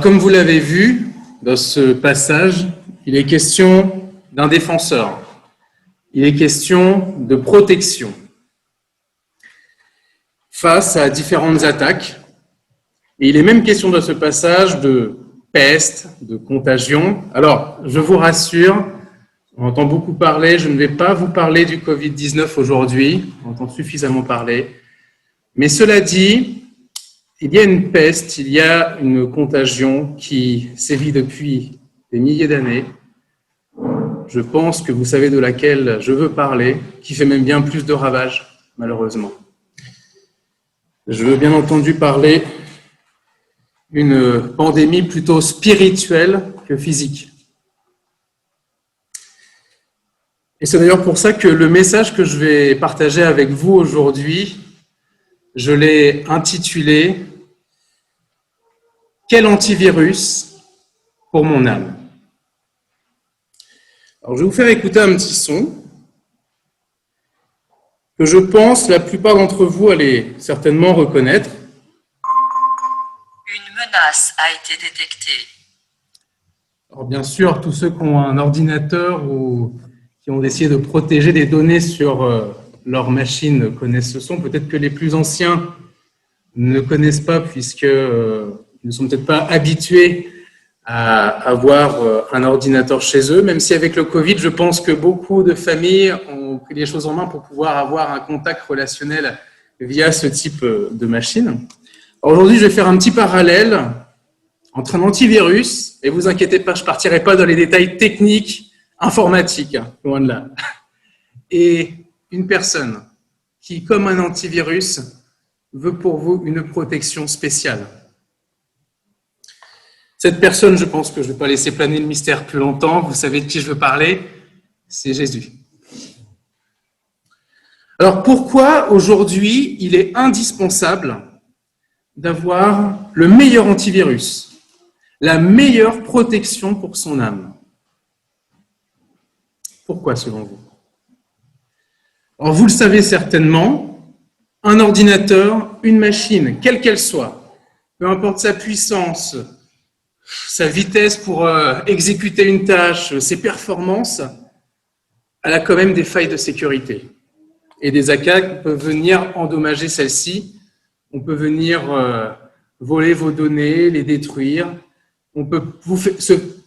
Alors, comme vous l'avez vu, dans ce passage, il est question d'un défenseur. Il est question de protection face à différentes attaques. Et il est même question dans ce passage de peste, de contagion. Alors, je vous rassure, on entend beaucoup parler, je ne vais pas vous parler du Covid-19 aujourd'hui, on entend suffisamment parler. Mais cela dit, il y a une peste, il y a une contagion qui sévit depuis des milliers d'années. Je pense que vous savez de laquelle je veux parler, qui fait même bien plus de ravages, malheureusement. Je veux bien entendu parler d'une pandémie plutôt spirituelle que physique. Et c'est d'ailleurs pour ça que le message que je vais partager avec vous aujourd'hui, je l'ai intitulé « Quel antivirus pour mon âme ?» Alors, je vais vous faire écouter un petit son que je pense la plupart d'entre vous allez certainement reconnaître. Une menace a été détectée. Alors, bien sûr, tous ceux qui ont un ordinateur ou qui ont essayé de protéger des données sur leur machine connaissent ce son. Peut-être que les plus anciens ne connaissent pas puisqu'ils ne sont peut-être pas habitués à avoir un ordinateur chez eux, même si avec le Covid, je pense que beaucoup de familles ont pris les choses en main pour pouvoir avoir un contact relationnel via ce type de machine. Aujourd'hui, je vais faire un petit parallèle entre un antivirus, et vous inquiétez pas, je ne partirai pas dans les détails techniques, informatiques, loin de là, et une personne qui, comme un antivirus, veut pour vous une protection spéciale. Cette personne, je pense que je ne vais pas laisser planer le mystère plus longtemps. Vous savez de qui je veux parler, c'est Jésus. Alors pourquoi aujourd'hui il est indispensable d'avoir le meilleur antivirus, la meilleure protection pour son âme? Pourquoi selon vous? Alors vous le savez certainement, un ordinateur, une machine, quelle qu'elle soit, peu importe sa puissance, sa vitesse pour exécuter une tâche, ses performances, elle a quand même des failles de sécurité. Et des attaques peuvent venir endommager celle-ci. On peut venir voler vos données, les détruire. On peut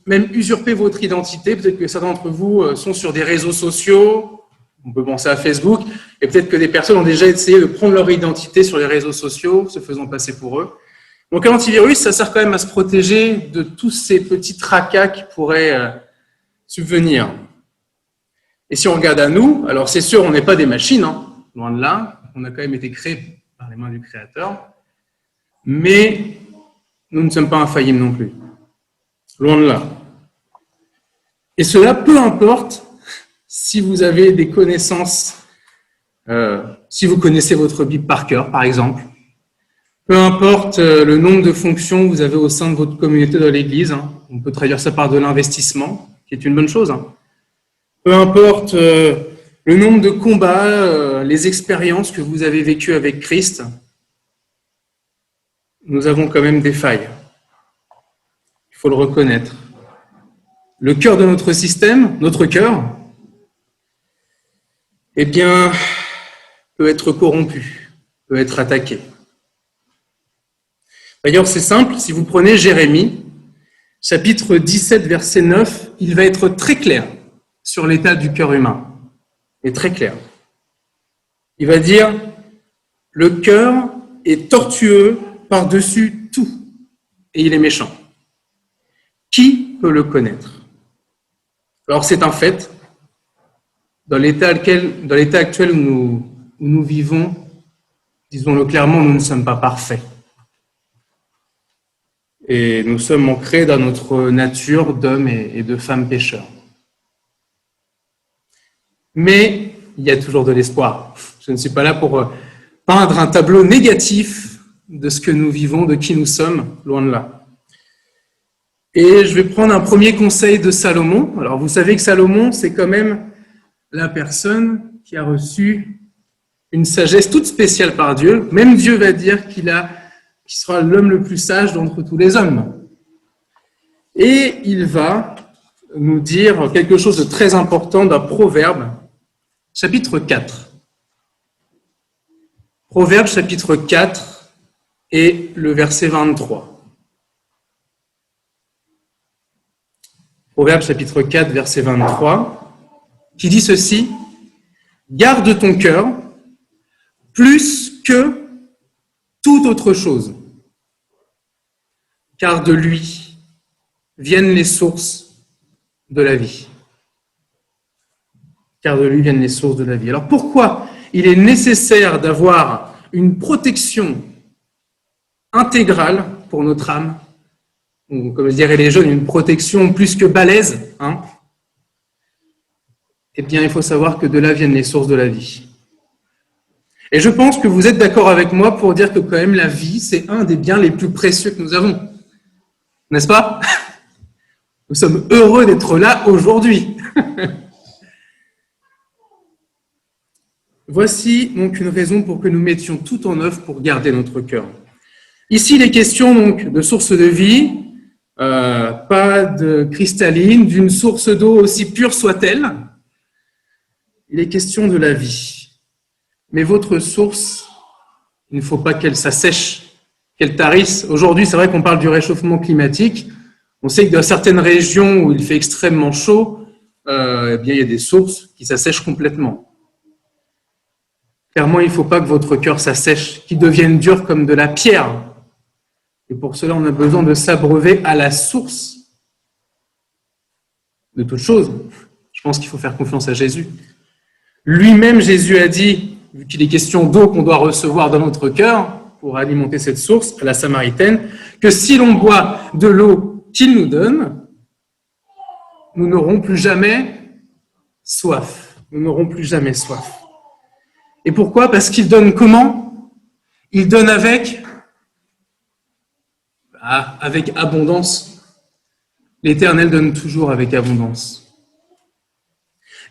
même usurper votre identité. Peut-être que certains d'entre vous sont sur des réseaux sociaux. On peut penser à Facebook. Et peut-être que des personnes ont déjà essayé de prendre leur identité sur les réseaux sociaux, se faisant passer pour eux. Donc, un antivirus, ça sert quand même à se protéger de tous ces petits tracas qui pourraient subvenir. Et si on regarde à nous, alors c'est sûr, on n'est pas des machines, hein, loin de là. On a quand même été créés par les mains du Créateur. Mais nous ne sommes pas infaillibles non plus. Loin de là. Et cela, peu importe si vous avez des connaissances, si vous connaissez votre Bible par cœur, par exemple. Peu importe le nombre de fonctions que vous avez au sein de votre communauté dans l'Église, hein, on peut traduire ça par de l'investissement, qui est une bonne chose. Hein. Peu importe le nombre de combats, les expériences que vous avez vécues avec Christ, nous avons quand même des failles. Il faut le reconnaître. Le cœur de notre système, notre cœur, eh bien, peut être corrompu, peut être attaqué. D'ailleurs, c'est simple, si vous prenez Jérémie, chapitre 17, verset 9, il va être très clair sur l'état du cœur humain. Et très clair. Il va dire, le cœur est tortueux par-dessus tout, et il est méchant. Qui peut le connaître? Alors c'est un fait, dans l'état actuel où nous vivons, disons-le clairement, nous ne sommes pas parfaits. Et nous sommes ancrés dans notre nature d'hommes et de femmes pécheurs. Mais il y a toujours de l'espoir. Je ne suis pas là pour peindre un tableau négatif de ce que nous vivons, de qui nous sommes, loin de là. Et je vais prendre un premier conseil de Salomon. Alors vous savez que Salomon, c'est quand même la personne qui a reçu une sagesse toute spéciale par Dieu. Même Dieu va dire qu'il sera l'homme le plus sage d'entre tous les hommes. Et il va nous dire quelque chose de très important dans Proverbe, chapitre 4. Proverbe, chapitre 4 et le verset 23. Proverbe, chapitre 4, verset 23, qui dit ceci: « Garde ton cœur plus que toute autre chose, car de lui viennent les sources de la vie. » Car de lui viennent les sources de la vie. Alors pourquoi il est nécessaire d'avoir une protection intégrale pour notre âme, ou comme je dirais les jeunes, une protection plus que balèze, hein? Eh bien, il faut savoir que de là viennent les sources de la vie. Et je pense que vous êtes d'accord avec moi pour dire que quand même la vie, c'est un des biens les plus précieux que nous avons. N'est-ce pas? Nous sommes heureux d'être là aujourd'hui. Voici donc une raison pour que nous mettions tout en œuvre pour garder notre cœur. Ici, il est question donc de source de vie, pas de cristalline, d'une source d'eau aussi pure soit-elle. Il est question de la vie. Mais votre source, il ne faut pas qu'elle s'assèche, qu'elle tarisse. Aujourd'hui, c'est vrai qu'on parle du réchauffement climatique. On sait que dans certaines régions où il fait extrêmement chaud, eh bien, il y a des sources qui s'assèchent complètement. Clairement, il ne faut pas que votre cœur s'assèche, qu'il devienne dur comme de la pierre. Et pour cela, on a besoin de s'abreuver à la source de toute chose. Je pense qu'il faut faire confiance à Jésus. Lui-même, Jésus a dit, vu qu'il est question d'eau qu'on doit recevoir dans notre cœur pour alimenter cette source, à la Samaritaine, que si l'on boit de l'eau qu'il nous donne, nous n'aurons plus jamais soif. Nous n'aurons plus jamais soif. Et pourquoi? Parce qu'il donne comment? Il donne avec abondance. L'Éternel donne toujours avec abondance.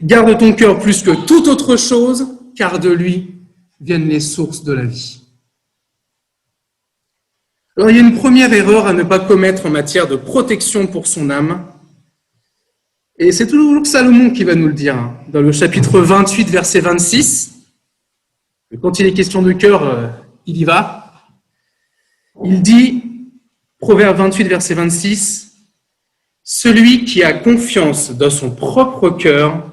Garde ton cœur plus que toute autre chose, car de lui viennent les sources de la vie. Alors, il y a une première erreur à ne pas commettre en matière de protection pour son âme. Et c'est toujours Salomon qui va nous le dire, dans le chapitre 28, verset 26. Quand il est question de cœur, il y va. Il dit, Proverbe 28, verset 26, « Celui qui a confiance dans son propre cœur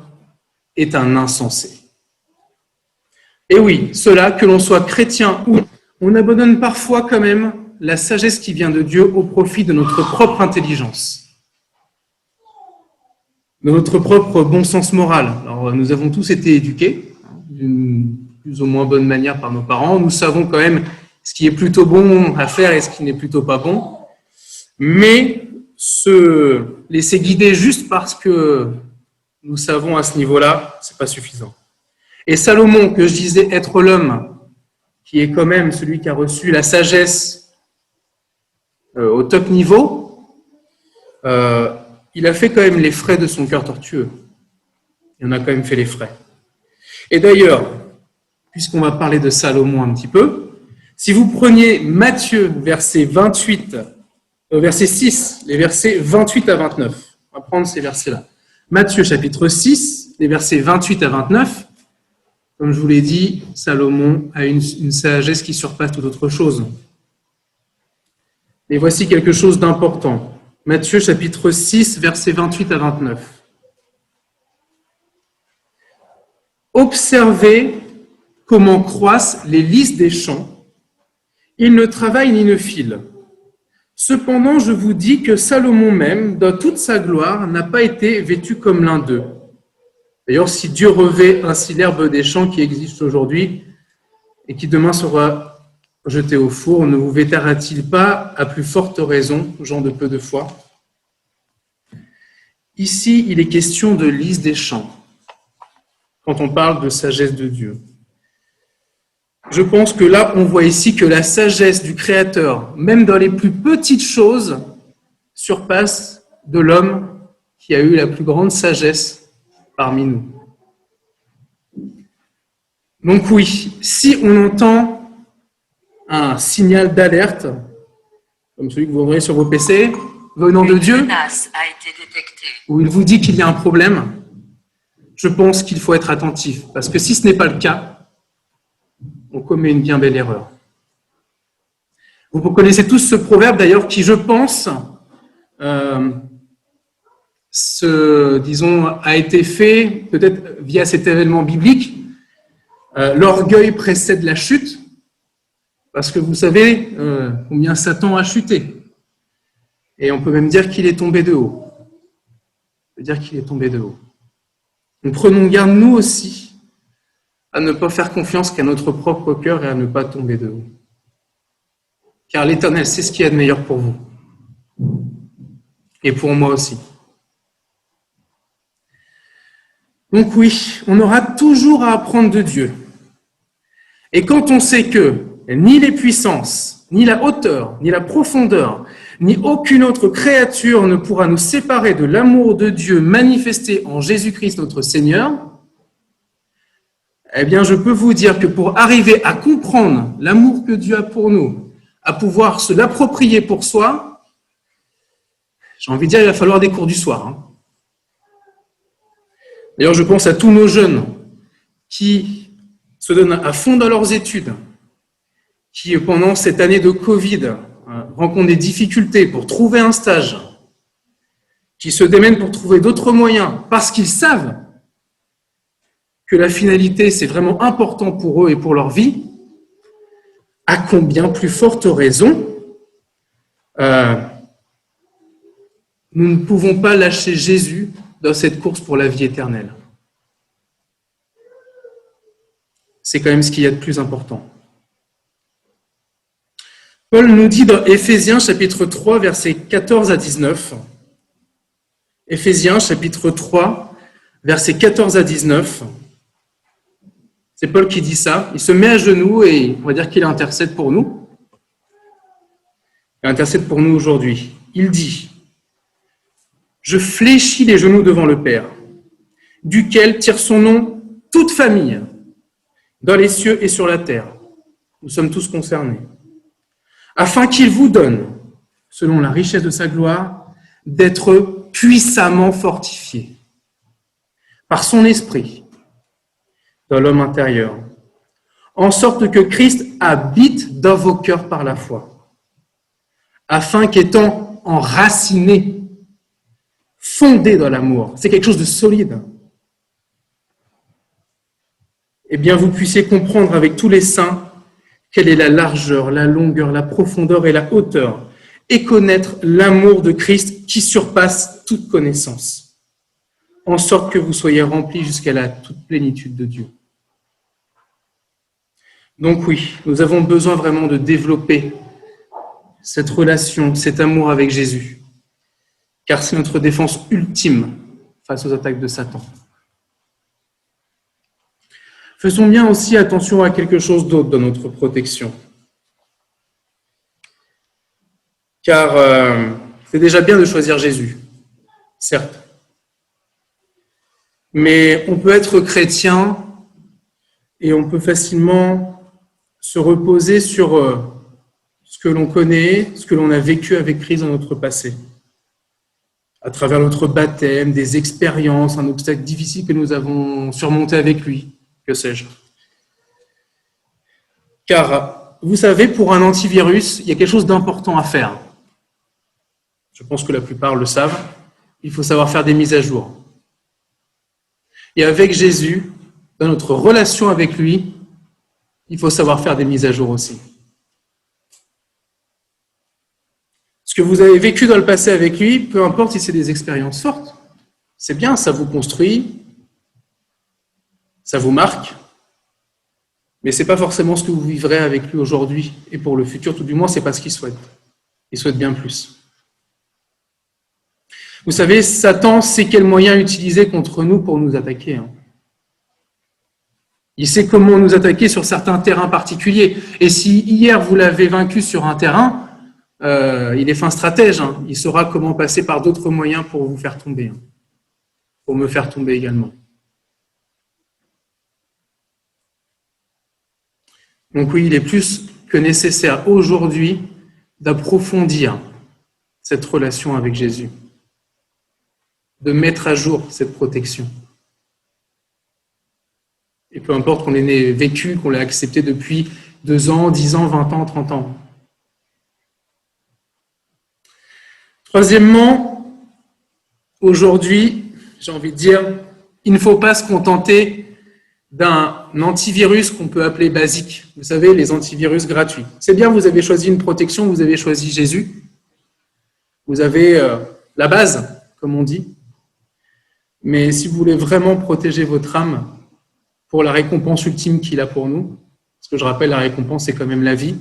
est un insensé. » Et oui, cela, que l'on soit chrétien ou non, on abandonne parfois quand même la sagesse qui vient de Dieu au profit de notre propre intelligence, de notre propre bon sens moral. Alors, nous avons tous été éduqués d'une plus ou moins bonne manière par nos parents. Nous savons quand même ce qui est plutôt bon à faire et ce qui n'est plutôt pas bon. Mais se laisser guider juste parce que nous savons à ce niveau-là, c'est pas suffisant. Et Salomon, que je disais être l'homme, qui est quand même celui qui a reçu la sagesse au top niveau, il a fait quand même les frais de son cœur tortueux. Il en a quand même fait les frais. Et d'ailleurs, puisqu'on va parler de Salomon un petit peu, si vous preniez Matthieu, verset 6, les versets 28 à 29, on va prendre ces versets-là. Matthieu, chapitre 6, les versets 28 à 29, comme je vous l'ai dit, Salomon a une sagesse qui surpasse toute autre chose. Et voici quelque chose d'important. Matthieu, chapitre 6, versets 28 à 29. Observez comment croissent les lys des champs. Ils ne travaillent ni ne filent. Cependant, je vous dis que Salomon même, dans toute sa gloire, n'a pas été vêtu comme l'un d'eux. D'ailleurs, si Dieu revêt ainsi l'herbe des champs qui existe aujourd'hui et qui demain sera jetée au four, ne vous vêtira-t-il pas à plus forte raison, gens de peu de foi? Ici, il est question de lys des champs, quand on parle de sagesse de Dieu. Je pense que là, on voit ici que la sagesse du Créateur, même dans les plus petites choses, surpasse de l'homme qui a eu la plus grande sagesse parmi nous. Donc oui, si on entend un signal d'alerte, comme celui que vous voyez sur vos PC, venant de Une Dieu, menace a été détectée. où il vous dit qu'il y a un problème, je pense qu'il faut être attentif. Parce que si ce n'est pas le cas, on commet une bien belle erreur. Vous connaissez tous ce proverbe d'ailleurs qui, je pense, a été fait peut-être via cet événement biblique. L'orgueil précède la chute, parce que vous savez combien Satan a chuté. Et on peut même dire qu'il est tombé de haut. On peut dire qu'il est tombé de haut. Donc prenons garde, nous aussi, à ne pas faire confiance qu'à notre propre cœur et à ne pas tomber de haut. Car l'Éternel sait ce qu'il y a de meilleur pour vous. Et pour moi aussi. Donc oui, on aura toujours à apprendre de Dieu. Et quand on sait que ni les puissances, ni la hauteur, ni la profondeur, ni aucune autre créature ne pourra nous séparer de l'amour de Dieu manifesté en Jésus-Christ notre Seigneur, eh bien je peux vous dire que pour arriver à comprendre l'amour que Dieu a pour nous, à pouvoir se l'approprier pour soi, j'ai envie de dire, il va falloir des cours du soir. D'ailleurs, je pense à tous nos jeunes qui se donnent à fond dans leurs études, qui, pendant cette année de Covid, rencontrent des difficultés pour trouver un stage, qui se démènent pour trouver d'autres moyens, parce qu'ils savent que la finalité, c'est vraiment important pour eux et pour leur vie, à combien plus forte raison nous ne pouvons pas lâcher Jésus dans cette course pour la vie éternelle. C'est quand même ce qu'il y a de plus important. Paul nous dit dans Éphésiens chapitre 3, versets 14 à 19, Éphésiens chapitre 3, versets 14 à 19, c'est Paul qui dit ça, il se met à genoux et on va dire qu'il intercède pour nous. Il intercède pour nous aujourd'hui. Il dit « Je fléchis les genoux devant le Père, duquel tire son nom toute famille, dans les cieux et sur la terre. » Nous sommes tous concernés. « Afin qu'il vous donne, selon la richesse de sa gloire, d'être puissamment fortifiés par son esprit dans l'homme intérieur, en sorte que Christ habite dans vos cœurs par la foi, afin qu'étant enracinés, fondés dans l'amour, c'est quelque chose de solide, eh bien vous puissiez comprendre avec tous les saints quelle est la largeur, la longueur, la profondeur et la hauteur, et connaître l'amour de Christ qui surpasse toute connaissance, en sorte que vous soyez remplis jusqu'à la toute plénitude de Dieu. Donc oui, nous avons besoin vraiment de développer cette relation, cet amour avec Jésus, car c'est notre défense ultime face aux attaques de Satan. Faisons bien aussi attention à quelque chose d'autre dans notre protection. Car c'est déjà bien de choisir Jésus, certes. Mais on peut être chrétien et on peut facilement se reposer sur ce que l'on connaît, ce que l'on a vécu avec Christ dans notre passé. À travers notre baptême, des expériences, un obstacle difficile que nous avons surmonté avec lui, que sais-je. Car, vous savez, pour un antivirus, il y a quelque chose d'important à faire. Je pense que la plupart le savent. Il faut savoir faire des mises à jour. Et avec Jésus, dans notre relation avec lui, il faut savoir faire des mises à jour aussi. Ce que vous avez vécu dans le passé avec lui, peu importe si c'est des expériences fortes, c'est bien, ça vous construit, ça vous marque, mais ce n'est pas forcément ce que vous vivrez avec lui aujourd'hui et pour le futur, tout du moins, ce n'est pas ce qu'il souhaite. Il souhaite bien plus. Vous savez, Satan sait quel moyen utiliser contre nous pour nous attaquer. Il sait comment nous attaquer sur certains terrains particuliers. Et si hier vous l'avez vaincu sur un terrain, il est fin stratège. Il saura comment passer par d'autres moyens pour vous faire tomber. Pour me faire tomber également. Donc oui, il est plus que nécessaire aujourd'hui d'approfondir cette relation avec Jésus, de mettre à jour cette protection. Et peu importe qu'on l'ait vécu, qu'on l'ait accepté depuis 2 ans, 10 ans, 20 ans, 30 ans. Troisièmement, aujourd'hui, j'ai envie de dire, il ne faut pas se contenter d'un antivirus qu'on peut appeler basique. Vous savez, les antivirus gratuits. C'est bien, vous avez choisi une protection, vous avez choisi Jésus. Vous avez la base, comme on dit. Mais si vous voulez vraiment protéger votre âme pour la récompense ultime qu'il a pour nous, parce que je rappelle, la récompense, c'est quand même la vie.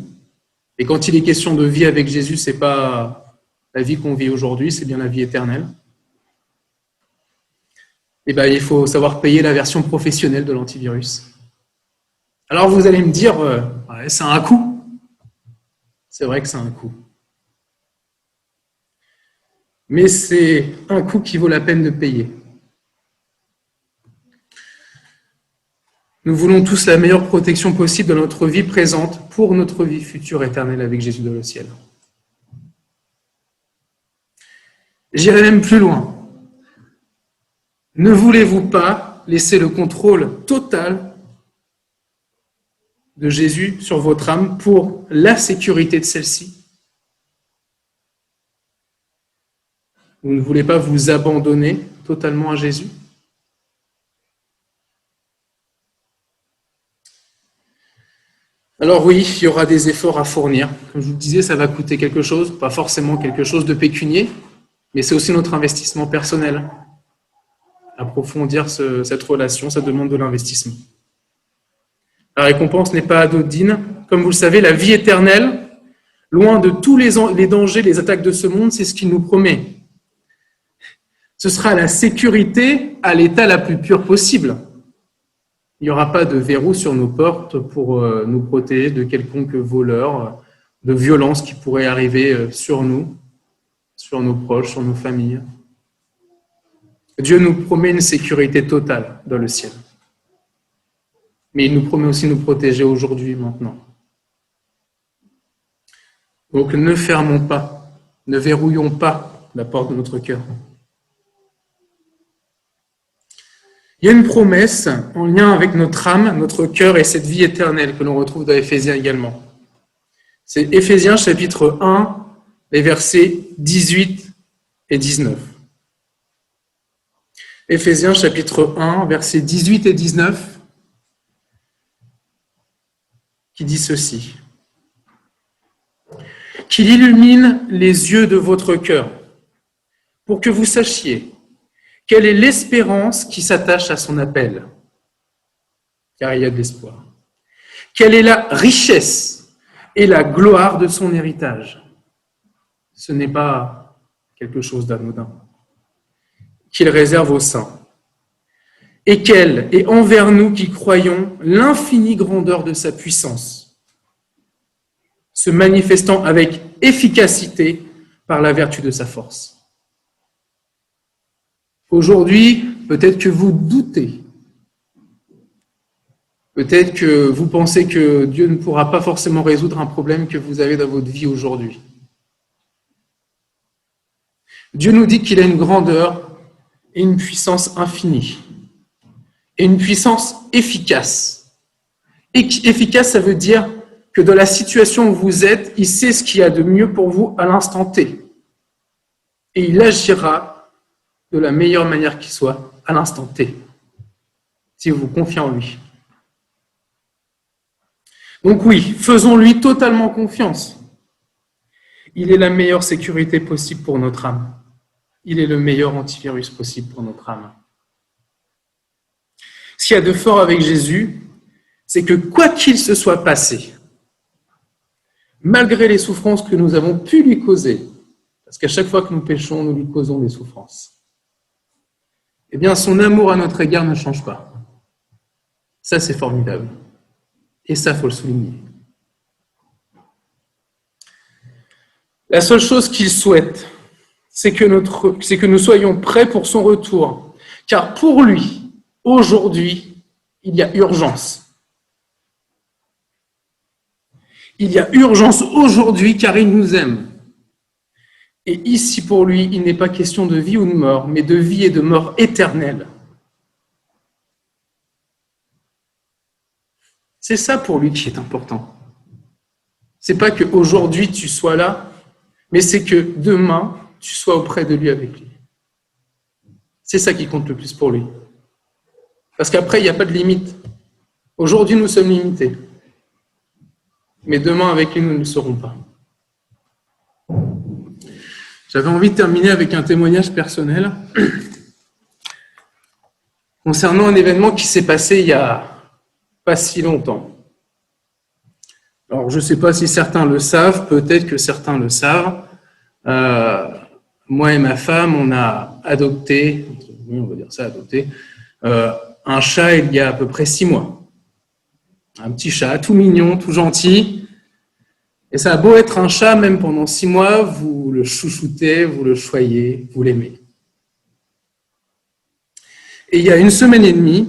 Et quand il est question de vie avec Jésus, c'est pas la vie qu'on vit aujourd'hui, c'est bien la vie éternelle. Eh bien, il faut savoir payer la version professionnelle de l'antivirus. Alors vous allez me dire, ouais, c'est un coût. C'est vrai que c'est un coût. Mais c'est un coût qui vaut la peine de payer. Nous voulons tous la meilleure protection possible de notre vie présente pour notre vie future éternelle avec Jésus dans le ciel. J'irai même plus loin. Ne voulez-vous pas laisser le contrôle total de Jésus sur votre âme pour la sécurité de celle-ci? Vous ne voulez pas vous abandonner totalement à Jésus? Alors oui, il y aura des efforts à fournir. Comme je vous le disais, ça va coûter quelque chose, pas forcément quelque chose de pécunier, mais c'est aussi notre investissement personnel. Approfondir cette relation, ça demande de l'investissement. La récompense n'est pas anodine. Comme vous le savez, la vie éternelle, loin de tous les dangers, les attaques de ce monde, c'est ce qu'il nous promet. Ce sera la sécurité à l'état la plus pure possible. Il n'y aura pas de verrou sur nos portes pour nous protéger de quelconque voleur, de violence qui pourrait arriver sur nous, sur nos proches, sur nos familles. Dieu nous promet une sécurité totale dans le ciel. Mais il nous promet aussi de nous protéger aujourd'hui, maintenant. Donc ne fermons pas, ne verrouillons pas la porte de notre cœur. Il y a une promesse en lien avec notre âme, notre cœur et cette vie éternelle que l'on retrouve dans Éphésiens également. C'est Éphésiens chapitre 1, les versets 18 et 19. Éphésiens chapitre 1, versets 18 et 19, qui dit ceci. Qu'il illumine les yeux de votre cœur, pour que vous sachiez quelle est l'espérance qui s'attache à son appel, car il y a de l'espoir. Quelle est la richesse et la gloire de son héritage. Ce n'est pas quelque chose d'anodin. Qu'il réserve aux saints. Et quelle est envers nous qui croyons l'infinie grandeur de sa puissance, se manifestant avec efficacité par la vertu de sa force. Aujourd'hui, peut-être que vous doutez. Peut-être que vous pensez que Dieu ne pourra pas forcément résoudre un problème que vous avez dans votre vie aujourd'hui. Dieu nous dit qu'il a une grandeur et une puissance infinie. Et une puissance efficace. Efficace, ça veut dire que dans la situation où vous êtes, il sait ce qu'il y a de mieux pour vous à l'instant T. Et il agira de la meilleure manière qui soit à l'instant T, si vous vous confiez en lui. Donc oui, faisons-lui totalement confiance. Il est la meilleure sécurité possible pour notre âme. Il est le meilleur antivirus possible pour notre âme. Ce qu'il y a de fort avec Jésus, c'est que quoi qu'il se soit passé, malgré les souffrances que nous avons pu lui causer, parce qu'à chaque fois que nous péchons, nous lui causons des souffrances, eh bien, son amour à notre égard ne change pas. Ça, c'est formidable. Et ça, il faut le souligner. La seule chose qu'il souhaite, c'est que nous soyons prêts pour son retour. Car pour lui, aujourd'hui, il y a urgence. Il y a urgence aujourd'hui car il nous aime. Et ici, pour lui, il n'est pas question de vie ou de mort, mais de vie et de mort éternelle. C'est ça pour lui qui est important. C'est pas qu'aujourd'hui tu sois là, mais c'est que demain tu sois auprès de lui avec lui. C'est ça qui compte le plus pour lui. Parce qu'après, il n'y a pas de limite. Aujourd'hui, nous sommes limités. Mais demain, avec lui, nous ne le serons pas. J'avais envie de terminer avec un témoignage personnel concernant un événement qui s'est passé il n'y a pas si longtemps. Alors, je ne sais pas si certains le savent, peut-être que certains le savent. Moi et ma femme, on a adopté, on va dire ça, adopté, un chat il y a à peu près 6 mois. Un petit chat, tout mignon, tout gentil. Et ça a beau être un chat, même pendant 6 mois, vous le chouchoutez, vous le choyez, vous l'aimez. Et il y a 1 semaine et demie,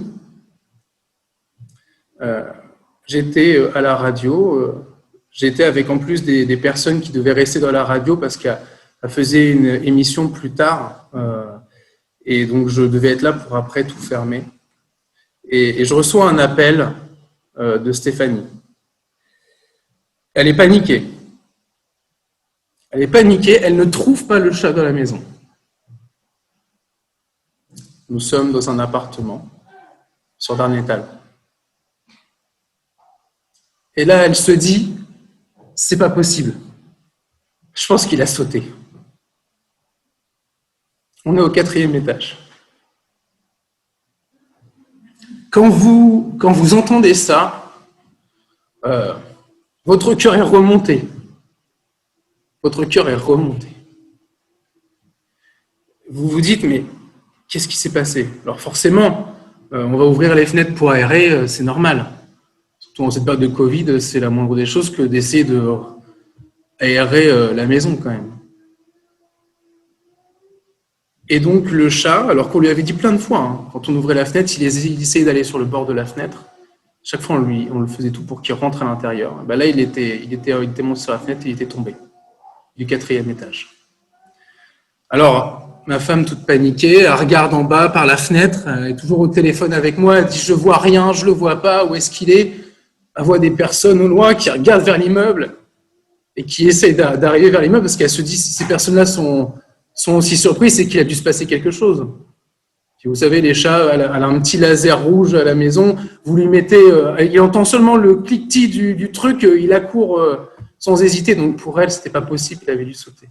j'étais à la radio, j'étais avec en plus des personnes qui devaient rester dans la radio parce qu'elle faisait une émission plus tard, et donc je devais être là pour après tout fermer. Et je reçois un appel de Stéphanie. Elle est paniquée. Elle est paniquée, elle ne trouve pas le chat dans la maison. Nous sommes dans un appartement sur Darnétal. Et là, elle se dit, c'est pas possible. Je pense qu'il a sauté. On est au 4e étage. Quand vous entendez ça, votre cœur est remonté. Votre cœur est remonté. Vous vous dites, mais qu'est-ce qui s'est passé? Alors forcément, on va ouvrir les fenêtres pour aérer, c'est normal. Surtout en cette période de Covid, c'est la moindre des choses que d'essayer de aérer la maison quand même. Et donc le chat, alors qu'on lui avait dit plein de fois, quand on ouvrait la fenêtre, il essayait d'aller sur le bord de la fenêtre. Chaque fois, on le faisait tout pour qu'il rentre à l'intérieur. Là, il était monté sur la fenêtre et il était tombé du 4e étage. Alors, ma femme, toute paniquée, elle regarde en bas par la fenêtre, elle est toujours au téléphone avec moi, elle dit « je vois rien, je le vois pas, où est-ce qu'il est ?» Elle voit des personnes au loin qui regardent vers l'immeuble et qui essayent d'arriver vers l'immeuble parce qu'elle se dit si ces personnes-là sont aussi surprises, c'est qu'il a dû se passer quelque chose. Puis vous savez, les chats, elle a un petit laser rouge à la maison, vous lui mettez, il entend seulement le cliquetis du truc, il accourt sans hésiter, donc pour elle, c'était pas possible, il avait dû sauter.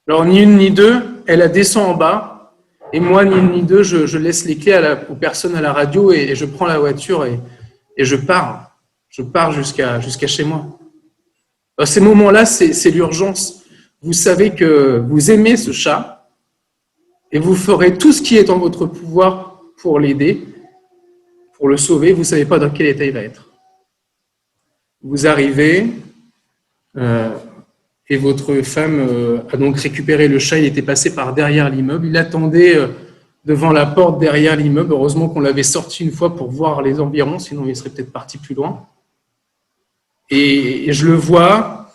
Alors, ni une ni deux, elle descend en bas, et moi, ni une ni deux, je laisse les clés aux personnes à la radio et je prends la voiture et je pars. Je pars jusqu'à chez moi. À ces moments-là, c'est l'urgence. Vous savez que vous aimez ce chat et vous ferez tout ce qui est en votre pouvoir pour l'aider, pour le sauver. Vous ne savez pas dans quel état il va être. Vous arrivez et votre femme a donc récupéré le chat. Il était passé par derrière l'immeuble. Il attendait devant la porte derrière l'immeuble. Heureusement qu'on l'avait sorti une fois pour voir les environs, sinon il serait peut-être parti plus loin. Et je le vois,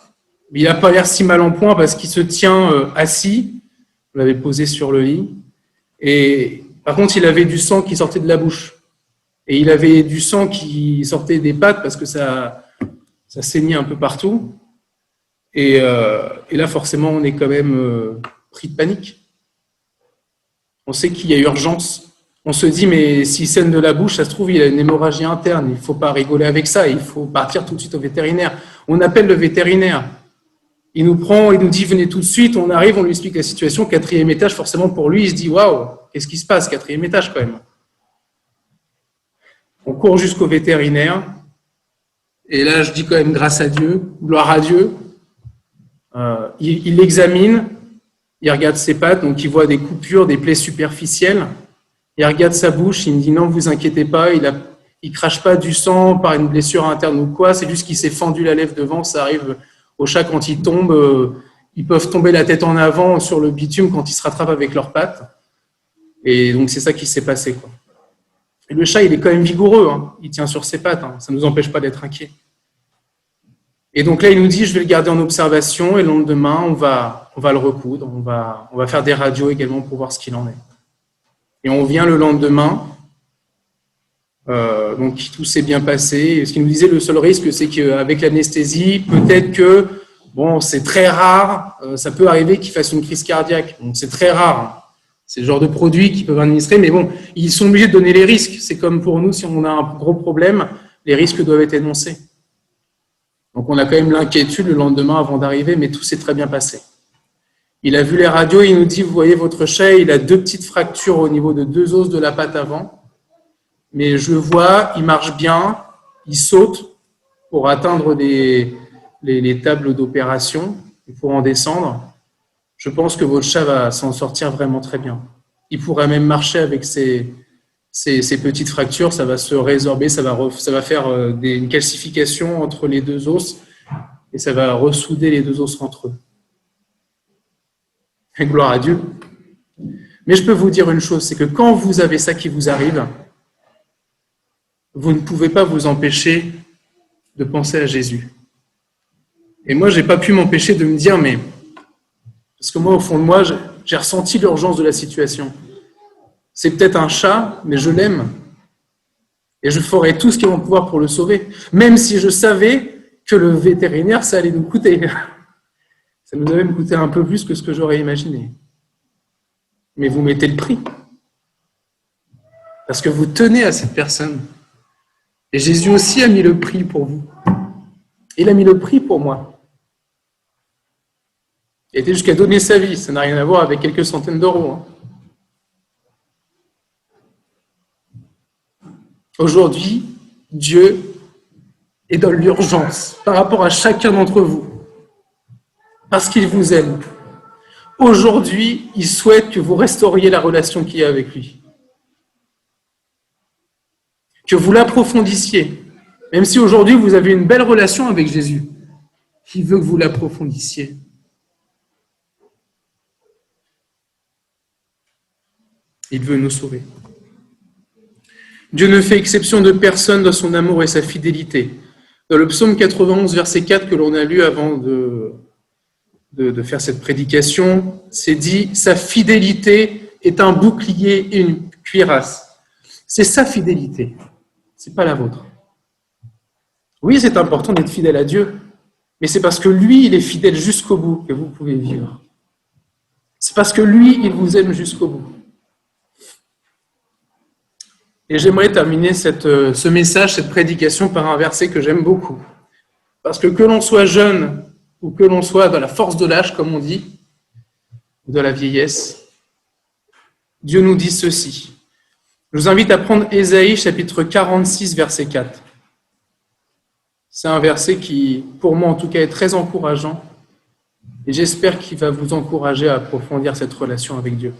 il n'a pas l'air si mal en point parce qu'il se tient assis. On l'avait posé sur le lit. Et par contre, il avait du sang qui sortait de la bouche. Et il avait du sang qui sortait des pattes parce que ça saignait un peu partout. Et là, forcément, on est quand même pris de panique. On sait qu'il y a urgence. On se dit, mais s'il saigne de la bouche, ça se trouve, il a une hémorragie interne. Il ne faut pas rigoler avec ça. Il faut partir tout de suite au vétérinaire. On appelle le vétérinaire. Il nous prend, il nous dit, venez tout de suite. On arrive, on lui explique la situation. 4e étage, forcément, pour lui, il se dit, waouh, qu'est-ce qui se passe? 4e étage, quand même. On court jusqu'au vétérinaire. Et là, je dis quand même grâce à Dieu, gloire à Dieu. Il l'examine. Il regarde ses pattes, donc il voit des coupures, des plaies superficielles. Il regarde sa bouche, il me dit non, vous inquiétez pas, il crache pas du sang par une blessure interne ou quoi, c'est juste qu'il s'est fendu la lèvre devant, ça arrive aux chats quand ils tombent, ils peuvent tomber la tête en avant sur le bitume quand ils se rattrapent avec leurs pattes. Et donc c'est ça qui s'est passé, quoi. Et le chat, il est quand même vigoureux, il tient sur ses pattes, ça ne nous empêche pas d'être inquiets. Et donc là, il nous dit, je vais le garder en observation et le lendemain, on va le recoudre, on va faire des radios également pour voir ce qu'il en est. Et on vient le lendemain, donc tout s'est bien passé. Et ce qu'il nous disait, le seul risque, c'est qu'avec l'anesthésie, peut-être que, bon, c'est très rare, ça peut arriver qu'il fasse une crise cardiaque. Donc c'est très rare. C'est le genre de produits qu'ils peuvent administrer, mais bon, ils sont obligés de donner les risques. C'est comme pour nous, si on a un gros problème, les risques doivent être énoncés. Donc on a quand même l'inquiétude le lendemain avant d'arriver, mais tout s'est très bien passé. Il a vu les radios, il nous dit, vous voyez votre chat, il a 2 petites fractures au niveau de 2 os de la patte avant, mais je le vois, il marche bien, il saute pour atteindre les tables d'opération, pour en descendre. Je pense que votre chat va s'en sortir vraiment très bien. Il pourrait même marcher avec ses petites fractures, ça va se résorber, ça va faire une calcification entre les 2 os et ça va ressouder les 2 os entre eux. Et gloire à Dieu. Mais je peux vous dire une chose, c'est que quand vous avez ça qui vous arrive, vous ne pouvez pas vous empêcher de penser à Jésus. Et moi, je n'ai pas pu m'empêcher de me dire, mais... Parce que moi, au fond de moi, j'ai ressenti l'urgence de la situation. C'est peut-être un chat, mais je l'aime. Et je ferai tout ce qui est en mon pouvoir pour le sauver. Même si je savais que le vétérinaire, ça allait nous coûter. Ça nous allait me coûter un peu plus que ce que j'aurais imaginé. Mais vous mettez le prix. Parce que vous tenez à cette personne. Et Jésus aussi a mis le prix pour vous. Il a mis le prix pour moi. Il a été jusqu'à donner sa vie. Ça n'a rien à voir avec quelques centaines d'euros. Aujourd'hui, Dieu est dans l'urgence par rapport à chacun d'entre vous. Parce qu'il vous aime. Aujourd'hui, il souhaite que vous restauriez la relation qu'il y a avec lui. Que vous l'approfondissiez. Même si aujourd'hui, vous avez une belle relation avec Jésus. Il veut que vous l'approfondissiez. Il veut nous sauver. Dieu ne fait exception de personne dans son amour et sa fidélité. Dans le psaume 91, verset 4, que l'on a lu avant de faire cette prédication, c'est dit « Sa fidélité est un bouclier et une cuirasse ». C'est sa fidélité, c'est pas la vôtre. Oui, c'est important d'être fidèle à Dieu, mais c'est parce que lui, il est fidèle jusqu'au bout que vous pouvez vivre. C'est parce que lui, il vous aime jusqu'au bout. Et j'aimerais terminer ce message, cette prédication par un verset que j'aime beaucoup. Parce que l'on soit jeune ou que l'on soit dans la force de l'âge, comme on dit, ou de la vieillesse, Dieu nous dit ceci. Je vous invite à prendre Ésaïe, chapitre 46, verset 4. C'est un verset qui, pour moi en tout cas, est très encourageant. Et j'espère qu'il va vous encourager à approfondir cette relation avec Dieu.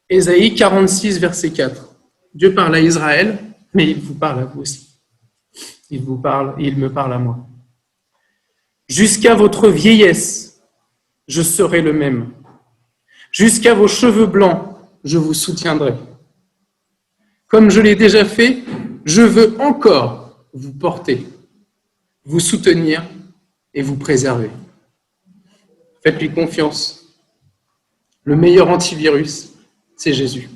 Ésaïe 46, verset 4. Dieu parle à Israël, mais il vous parle à vous aussi. Il me parle à moi. Jusqu'à votre vieillesse, je serai le même. Jusqu'à vos cheveux blancs, je vous soutiendrai. Comme je l'ai déjà fait, je veux encore vous porter, vous soutenir et vous préserver. Faites-lui confiance. Le meilleur antivirus, c'est Jésus.